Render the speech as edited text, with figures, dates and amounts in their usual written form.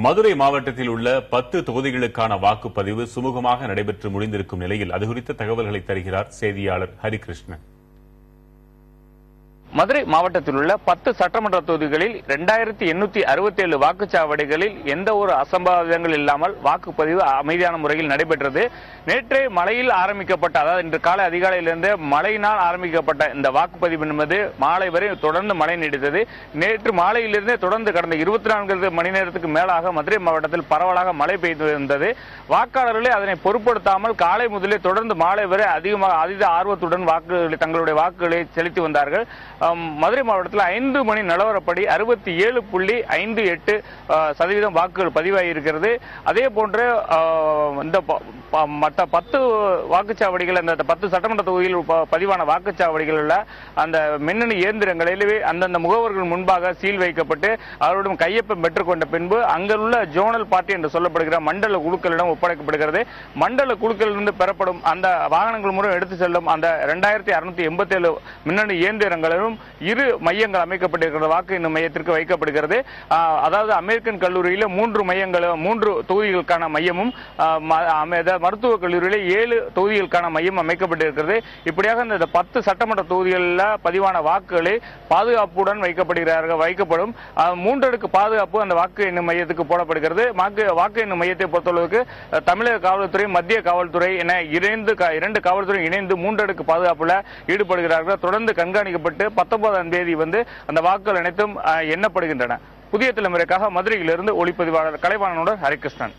மதுரை மாவட்டத்தில் உள்ள 10 தொகுதிகளுக்கான வாக்குப்பதிவு சுமூகமாக நடைபெற்று முடிந்திருக்கும் நிலையில் அது குறித்த தகவல்களை தருகிறார் செய்தியாளர் ஹரிகிருஷ்ணன். மதுரை மாவட்டத்தில் உள்ள 10 சட்டமன்ற தொகுதிகளில் 2867 வாக்குச்சாவடிகளில் எந்த ஒரு அசம்பாவிதங்கள் இல்லாமல் வாக்குப்பதிவு அமைதியான முறையில் நடைபெற்றது. நேற்றே மழையில் ஆரம்பிக்கப்பட்ட, அதாவது இன்று காலை அதிகாலையிலிருந்து மழையினால் ஆரம்பிக்கப்பட்ட இந்த வாக்குப்பதிவு என்பது மாலை வரை தொடர்ந்து மழை நீடித்தது. நேற்று மாலையிலிருந்தே தொடர்ந்து கடந்த 24 மணி நேரத்துக்கு மேலாக மதுரை மாவட்டத்தில் பரவலாக மழை பெய்து வந்தது. வாக்காளர்களே அதனை பொருட்படுத்தாமல் காலை முதலே தொடர்ந்து மாலை வரை அதீத ஆர்வத்துடன் தங்களுடைய வாக்குகளை செலுத்தி வந்தார்கள். மதுரை மாவட்டத்தில் 5 மணி நிலவரப்படி 67.58% வாக்குகள் பதிவாகியிருக்கிறது. அதே போன்று இந்த மற்ற 10 வாக்குச்சாவடிகள், அந்த 10 சட்டமன்ற தொகுதியில் பதிவான வாக்குச்சாவடிகள் உள்ள அந்த மின்னணு இயந்திரங்களிலே அந்தந்த முகவர்கள் முன்பாக சீல் வைக்கப்பட்டு அவருடன் கையொப்பம் பெற்றுக்கொண்ட பின்பு அங்குள்ள ஜோனல் பார்ட்டி என்று சொல்லப்படுகிற மண்டல குழுக்களிடம் ஒப்படைக்கப்படுகிறது. மண்டல குழுக்களிலிருந்து பெறப்படும் அந்த வாகனங்கள் மூலம் எடுத்து செல்லும் அந்த 2687 மின்னணு இயந்திரங்களும் 2 மையங்கள் அமைக்கப்பட்டிருக்கிற வாக்கு எண்ணும் மையத்திற்கு வைக்கப்படுகிறது. அதாவது அமெரிக்கன் கல்லூரியில 3 தொகுதிகளுக்கான மையமும், மருத்துவக் கல்லூரியில 7 தொகுதிகளுக்கான மையம் அமைக்கப்பட்டிருக்கிறது. இப்படியாக இந்த 10 சட்டமன்ற தொகுதிகளில் பதிவான வாக்குகளை பாதுகாப்புடன் வைக்கப்படும். 3 அடுக்கு பாதுகாப்பு அந்த வாக்கு எண்ணும் மையத்துக்கு போடப்படுகிறது. வாக்கு எண்ணும் மையத்தை பொறுத்தளவுக்கு தமிழக காவல்துறை, மத்திய காவல்துறை என 2 காவல்துறை இணைந்து 3 அடுக்கு பாதுகாப்புல ஈடுபடுகிறார்கள். தொடர்ந்து கண்காணிக்கப்பட்டு 19ஆம் தேதி அந்த வாக்குகள் அனைத்தும் எண்ணப்படுகின்றன. புதிய தலைமுறைக்காக மதுரையிலிருந்து ஒளிப்பதிவாளர் கலைவாணனுடன் ஹரிகிருஷ்ணன்.